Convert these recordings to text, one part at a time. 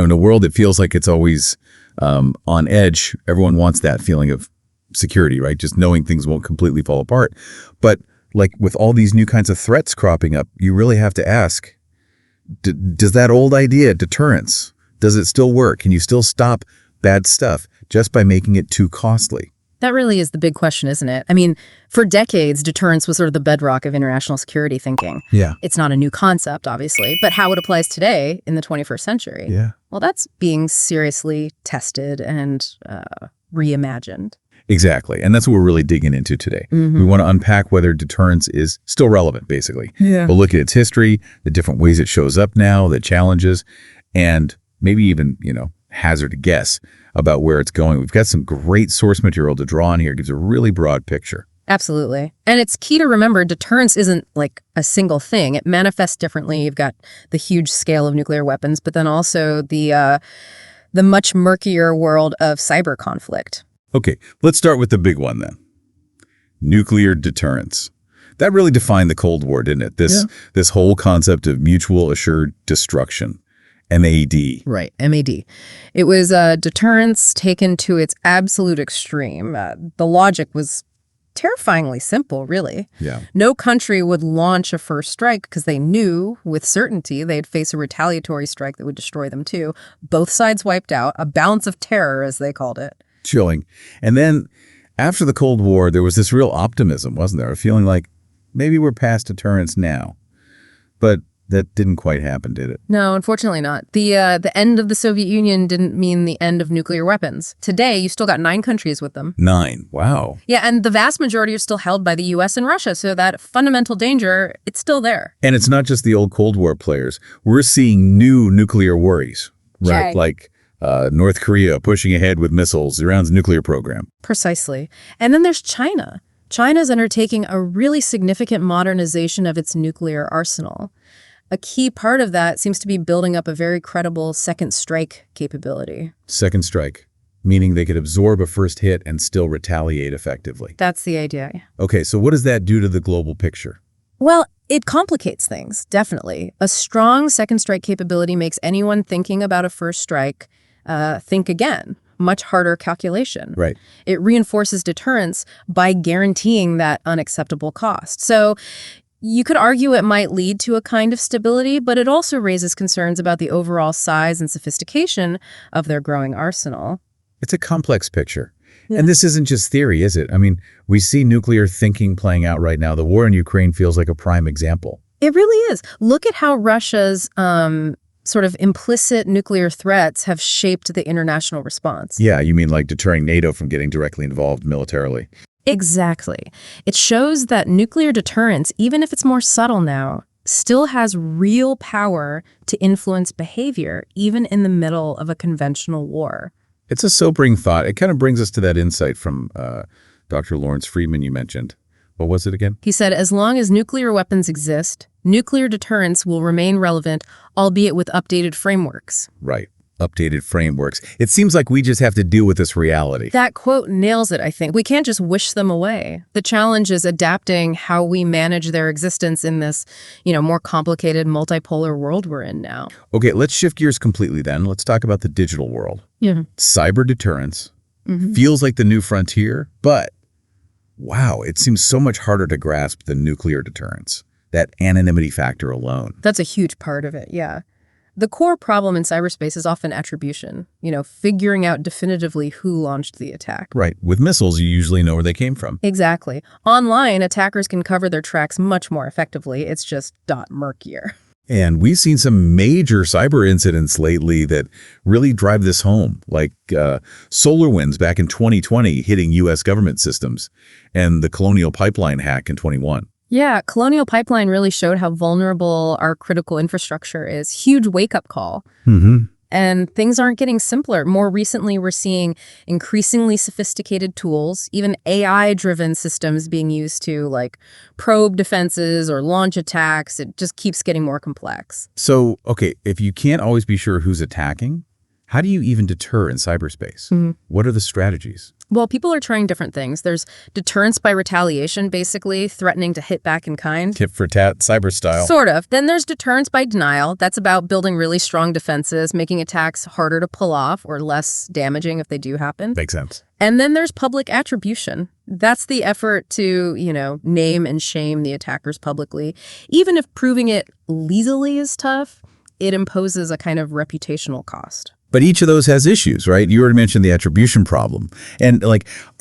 in a world that feels like it's always on edge, everyone wants that feeling of security, right? Just knowing things won't completely fall apart. But like with all these new kinds of threats cropping up, you really have to ask, does that old idea, deterrence, does it still work? Can you still stop bad stuff just by making it too costly? That really is the big question, isn't it? I mean, for decades, deterrence was sort of the bedrock of international security thinking. Yeah. It's not a new concept, obviously, but how it applies today in the 21st century. Yeah. Well, that's being seriously tested and reimagined. Exactly. And that's what we're really digging into today. We want to unpack whether deterrence is still relevant, basically. Yeah. We'll look at its history, the different ways it shows up now, the challenges, and maybe even, hazard a guess about where it's going. We've got some great source material to draw on here. It gives a really broad picture. Absolutely. And it's key to remember deterrence isn't like a single thing. It manifests differently. You've got the huge scale of nuclear weapons, but then also the much murkier world of cyber conflict. Okay, let's start with the big one then. Nuclear deterrence. That really defined the Cold War, didn't it? This whole concept of mutual assured destruction. MAD. Right, MAD. It was deterrence taken to its absolute extreme. The logic was terrifyingly simple, really. Yeah. No country would launch a first strike because they knew with certainty they'd face a retaliatory strike that would destroy them too. Both sides wiped out, a balance of terror, as they called it. Chilling. And then after the Cold War, there was this real optimism, wasn't there? A feeling like maybe we're past deterrence now. But that didn't quite happen, did it? No, unfortunately not. The end of the Soviet Union didn't mean the end of nuclear weapons. Today, you still got 9 countries with them. 9. Wow. Yeah, and the vast majority are still held by the U.S. and Russia, so that fundamental danger, it's still there. And it's not just the old Cold War players. We're seeing new nuclear worries, right? Okay. Like North Korea pushing ahead with missiles, Iran's nuclear program. Precisely. And then there's China. China's undertaking a really significant modernization of its nuclear arsenal. A key part of that seems to be building up a very credible second strike capability. Second strike, meaning they could absorb a first hit and still retaliate effectively. That's the idea. Okay, so what does that do to the global picture? Well, it complicates things, definitely. A strong second strike capability makes anyone thinking about a first strike think again. Much harder calculation. Right. It reinforces deterrence by guaranteeing that unacceptable cost. So you could argue it might lead to a kind of stability, but it also raises concerns about the overall size and sophistication of their growing arsenal. It's a complex picture. Yeah. And this isn't just theory, is it? I mean, we see nuclear thinking playing out right now. The war in Ukraine feels like a prime example. It really is. Look at how Russia's sort of implicit nuclear threats have shaped the international response. Yeah, you mean like deterring NATO from getting directly involved militarily. Exactly. It shows that nuclear deterrence, even if it's more subtle now, still has real power to influence behavior, even in the middle of a conventional war. It's a sobering thought. It kind of brings us to that insight from Dr. Lawrence Friedman you mentioned. What was it again? He said, as long as nuclear weapons exist, nuclear deterrence will remain relevant, albeit with updated frameworks. Right. Updated frameworks. It seems like we just have to deal with this reality. That quote nails it, I think. We can't just wish them away. The challenge is adapting how we manage their existence in this, more complicated multipolar world we're in now. Okay, let's shift gears completely then. Let's talk about the digital world. Yeah. Cyber deterrence feels like the new frontier, but wow, it seems so much harder to grasp than nuclear deterrence. That anonymity factor alone. That's a huge part of it, yeah. The core problem in cyberspace is often attribution, figuring out definitively who launched the attack. Right. With missiles, you usually know where they came from. Exactly. Online, attackers can cover their tracks much more effectively. It's just murkier. And we've seen some major cyber incidents lately that really drive this home, like SolarWinds back in 2020 hitting U.S. government systems and the Colonial Pipeline hack in 21. Yeah, Colonial Pipeline really showed how vulnerable our critical infrastructure is. Huge wake-up call. And things aren't getting simpler. More recently, we're seeing increasingly sophisticated tools, even AI-driven systems being used to probe defenses or launch attacks. It just keeps getting more complex. So, okay, if you can't always be sure who's attacking, How do you even deter in cyberspace? What are the strategies? Well, people are trying different things. There's deterrence by retaliation, basically threatening to hit back in kind. Tit for tat, cyber style. Sort of. Then there's deterrence by denial. That's about building really strong defenses, making attacks harder to pull off or less damaging if they do happen. Makes sense. And then there's public attribution. That's the effort to, name and shame the attackers publicly. Even if proving it legally is tough, it imposes a kind of reputational cost. But each of those has issues, right? You already mentioned the attribution problem. And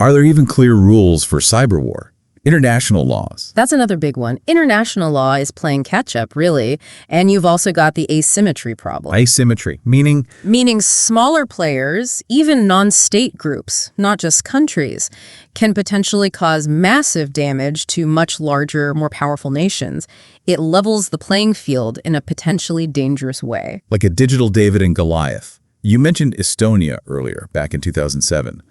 are there even clear rules for cyber war? International laws. That's another big one. International law is playing catch up, really. And you've also got the asymmetry problem. Asymmetry, meaning? Meaning smaller players, even non-state groups, not just countries, can potentially cause massive damage to much larger, more powerful nations. It levels the playing field in a potentially dangerous way. Like a digital David and Goliath. You mentioned Estonia earlier, back in 2007.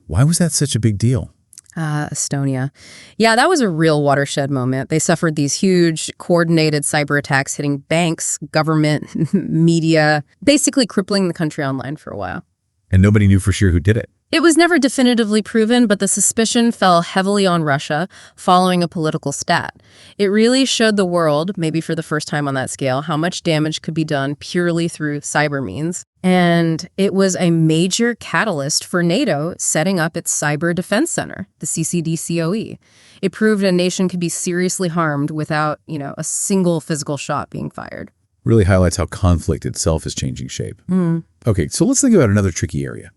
Why was that such a big deal? Estonia. Yeah, that was a real watershed moment. They suffered these huge, coordinated cyber attacks hitting banks, government, media, basically crippling the country online for a while. And nobody knew for sure who did it. It was never definitively proven, but the suspicion fell heavily on Russia following a political stat. It really showed the world, maybe for the first time on that scale, how much damage could be done purely through cyber means. And it was a major catalyst for NATO setting up its Cyber Defense Center, the CCDCOE. It proved a nation could be seriously harmed without, a single physical shot being fired. Really highlights how conflict itself is changing shape. Okay, so let's think about another tricky area.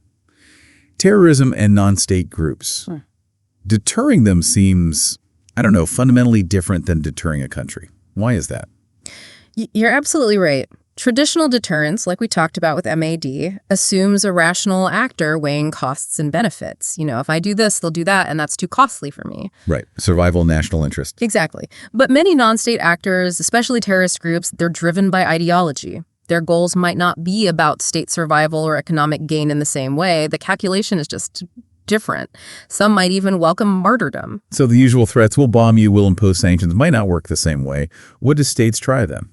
Terrorism and non-state groups. Deterring them seems, fundamentally different than deterring a country. Why is that? You're absolutely right. Traditional deterrence, like we talked about with MAD, assumes a rational actor weighing costs and benefits. If I do this, they'll do that, and that's too costly for me. Right. Survival national interest. Exactly. But many non-state actors, especially terrorist groups, they're driven by ideology. Their goals might not be about state survival or economic gain in the same way. The calculation is just different. Some might even welcome martyrdom. So the usual threats, we'll bomb you, we'll impose sanctions, might not work the same way. What do states try then?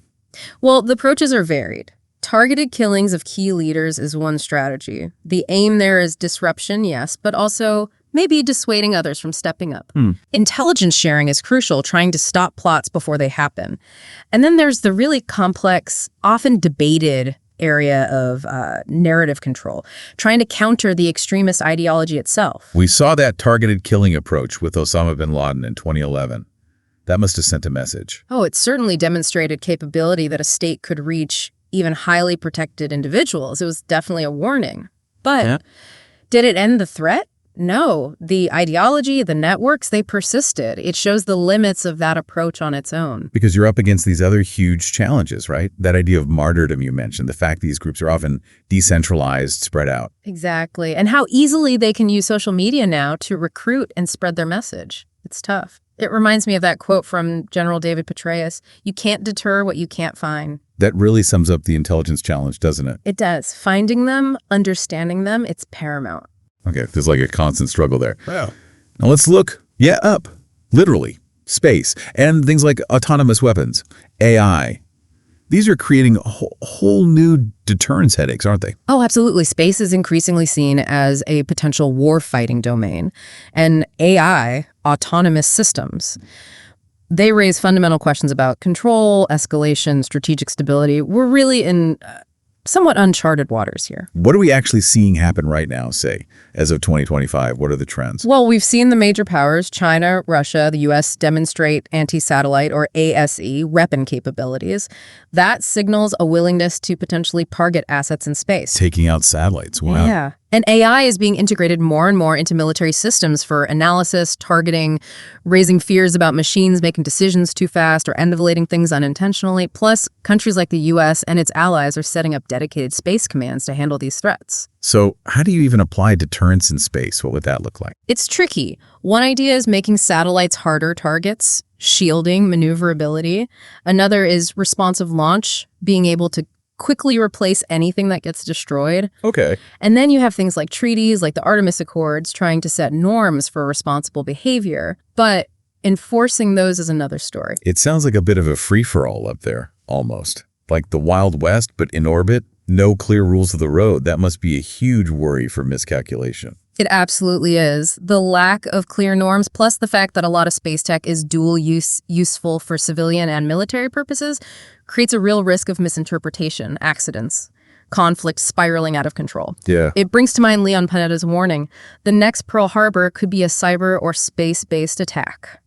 Well, the approaches are varied. Targeted killings of key leaders is one strategy. The aim there is disruption, yes, but also maybe dissuading others from stepping up. Intelligence sharing is crucial, trying to stop plots before they happen. And then there's the really complex, often debated area of narrative control, trying to counter the extremist ideology itself. We saw that targeted killing approach with Osama bin Laden in 2011. That must have sent a message. Oh, it certainly demonstrated capability that a state could reach even highly protected individuals. It was definitely a warning. But did it end the threat? No. The ideology, the networks, they persisted. It shows the limits of that approach on its own. Because you're up against these other huge challenges, right? That idea of martyrdom you mentioned, the fact these groups are often decentralized, spread out. Exactly. And how easily they can use social media now to recruit and spread their message. It's tough. It reminds me of that quote from General David Petraeus, "You can't deter what you can't find." That really sums up the intelligence challenge, doesn't it? It does. Finding them, understanding them, it's paramount. Okay, there's like a constant struggle there. Wow. Now let's look, up, literally, space, and things like autonomous weapons, AI. These are creating a whole new deterrence headaches, aren't they? Oh, absolutely. Space is increasingly seen as a potential war-fighting domain. And AI, autonomous systems, they raise fundamental questions about control, escalation, strategic stability. We're really in somewhat uncharted waters here. What are we actually seeing happen right now, say, as of 2025? What are the trends? Well, we've seen the major powers, China, Russia, the U.S., demonstrate anti-satellite or ASE weapon capabilities. That signals a willingness to potentially target assets in space. Taking out satellites. Wow. Yeah. And AI is being integrated more and more into military systems for analysis, targeting, raising fears about machines making decisions too fast or escalating things unintentionally. Plus, countries like the U.S. and its allies are setting up dedicated space commands to handle these threats. So how do you even apply deterrence in space? What would that look like? It's tricky. One idea is making satellites harder targets, shielding, maneuverability. Another is responsive launch, being able to quickly replace anything that gets destroyed. Okay. And then you have things like treaties, like the Artemis Accords, trying to set norms for responsible behavior. But enforcing those is another story. It sounds like a bit of a free-for-all up there, almost. Like the Wild West, but in orbit, no clear rules of the road. That must be a huge worry for miscalculation. It absolutely is. The lack of clear norms, plus the fact that a lot of space tech is dual use, useful for civilian and military purposes, creates a real risk of misinterpretation, accidents, conflict spiraling out of control. Yeah. It brings to mind Leon Panetta's warning. The next Pearl Harbor could be a cyber or space-based attack.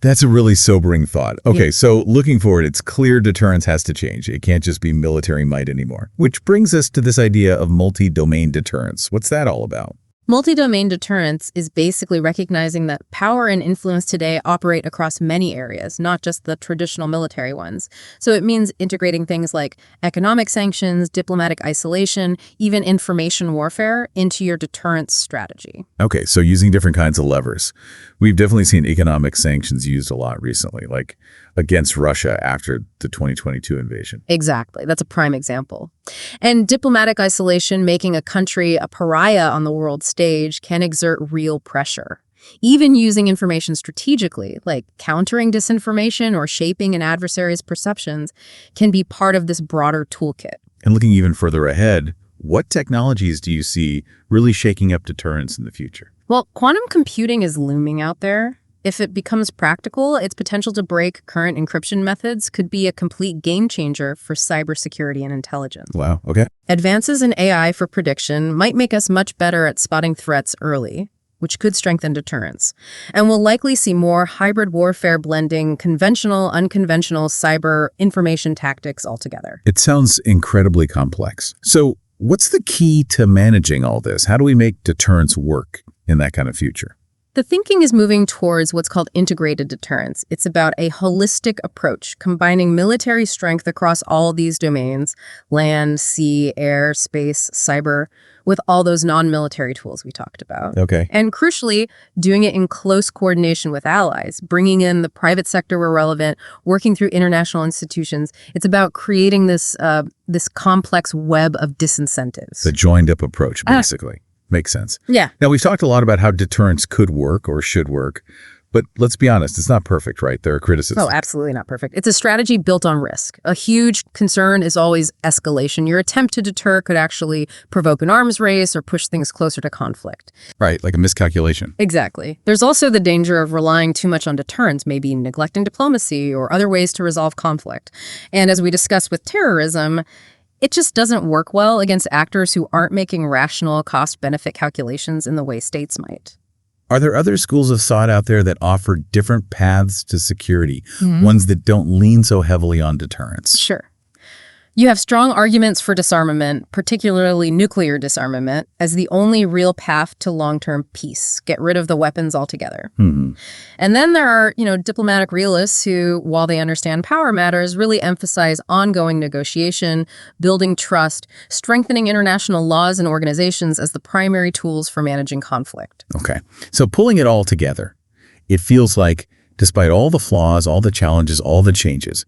That's a really sobering thought. Okay, Yeah. so looking forward, it's clear deterrence has to change. It can't just be military might anymore. Which brings us to this idea of multi-domain deterrence. What's that all about? Multi-domain deterrence is basically recognizing that power and influence today operate across many areas, not just the traditional military ones. So it means integrating things like economic sanctions, diplomatic isolation, even information warfare into your deterrence strategy. Okay, so using different kinds of levers. We've definitely seen economic sanctions used a lot recently, like against Russia after the 2022 invasion. Exactly. That's a prime example. And diplomatic isolation, making a country a pariah on the world stage, can exert real pressure. Even using information strategically, like countering disinformation or shaping an adversary's perceptions, can be part of this broader toolkit. And looking even further ahead, what technologies do you see really shaking up deterrence in the future? Well, quantum computing is looming out there. If it becomes practical, its potential to break current encryption methods could be a complete game changer for cybersecurity and intelligence. Wow, okay. Advances in AI for prediction might make us much better at spotting threats early, which could strengthen deterrence. And we'll likely see more hybrid warfare blending conventional, unconventional cyber information tactics altogether. It sounds incredibly complex. So what's the key to managing all this? How do we make deterrence work in that kind of future? The thinking is moving towards what's called integrated deterrence. It's about a holistic approach, combining military strength across all these domains, land, sea, air, space, cyber, with all those non-military tools we talked about. Okay. And crucially, doing it in close coordination with allies, bringing in the private sector where relevant, working through international institutions. It's about creating this complex web of disincentives. The joined-up approach, basically. Makes sense. Yeah. Now, we've talked a lot about how deterrence could work or should work, but let's be honest, it's not perfect, right? There are criticisms. Oh, absolutely not perfect. It's a strategy built on risk. A huge concern is always escalation. Your attempt to deter could actually provoke an arms race or push things closer to conflict. Right, like a miscalculation. Exactly. There's also the danger of relying too much on deterrence, maybe neglecting diplomacy or other ways to resolve conflict. And as we discussed with terrorism, it just doesn't work well against actors who aren't making rational cost-benefit calculations in the way states might. Are there other schools of thought out there that offer different paths to security, ones that don't lean so heavily on deterrence? Sure. You have strong arguments for disarmament, particularly nuclear disarmament, as the only real path to long-term peace. Get rid of the weapons altogether. And then there are, diplomatic realists who, while they understand power matters, really emphasize ongoing negotiation, building trust, strengthening international laws and organizations as the primary tools for managing conflict. Okay. So pulling it all together, it feels like, despite all the flaws, all the challenges, all the changes,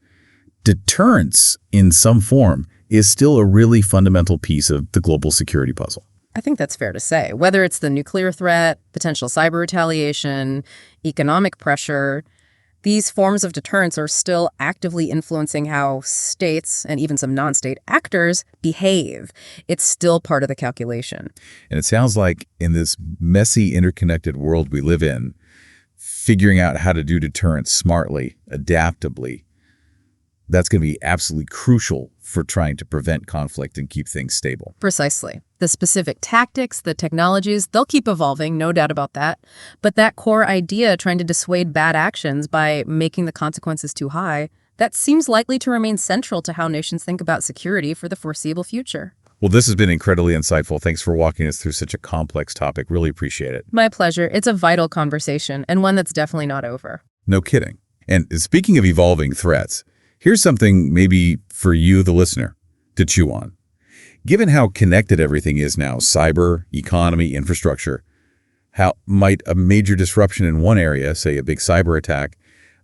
deterrence in some form is still a really fundamental piece of the global security puzzle. I think that's fair to say. Whether it's the nuclear threat, potential cyber retaliation, economic pressure, these forms of deterrence are still actively influencing how states and even some non-state actors behave. It's still part of the calculation. And it sounds like in this messy, interconnected world we live in, figuring out how to do deterrence smartly, adaptably, that's going to be absolutely crucial for trying to prevent conflict and keep things stable. Precisely. The specific tactics, the technologies, they'll keep evolving, no doubt about that. But that core idea, trying to dissuade bad actions by making the consequences too high, that seems likely to remain central to how nations think about security for the foreseeable future. Well, this has been incredibly insightful. Thanks for walking us through such a complex topic. Really appreciate it. My pleasure. It's a vital conversation, and one that's definitely not over. No kidding. And speaking of evolving threats, here's something maybe for you, the listener, to chew on. Given how connected everything is now, cyber, economy, infrastructure, how might a major disruption in one area, say a big cyber attack,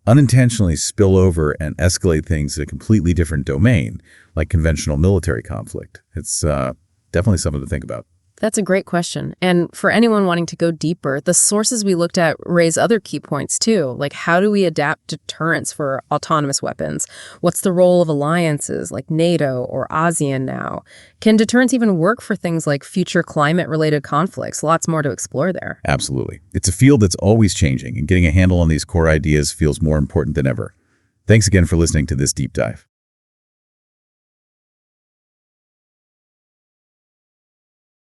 unintentionally spill over and escalate things in a completely different domain, like conventional military conflict? It's definitely something to think about. That's a great question. And for anyone wanting to go deeper, the sources we looked at raise other key points too, like how do we adapt deterrence for autonomous weapons? What's the role of alliances like NATO or ASEAN now? Can deterrence even work for things like future climate-related conflicts? Lots more to explore there. Absolutely. It's a field that's always changing, and getting a handle on these core ideas feels more important than ever. Thanks again for listening to this deep dive.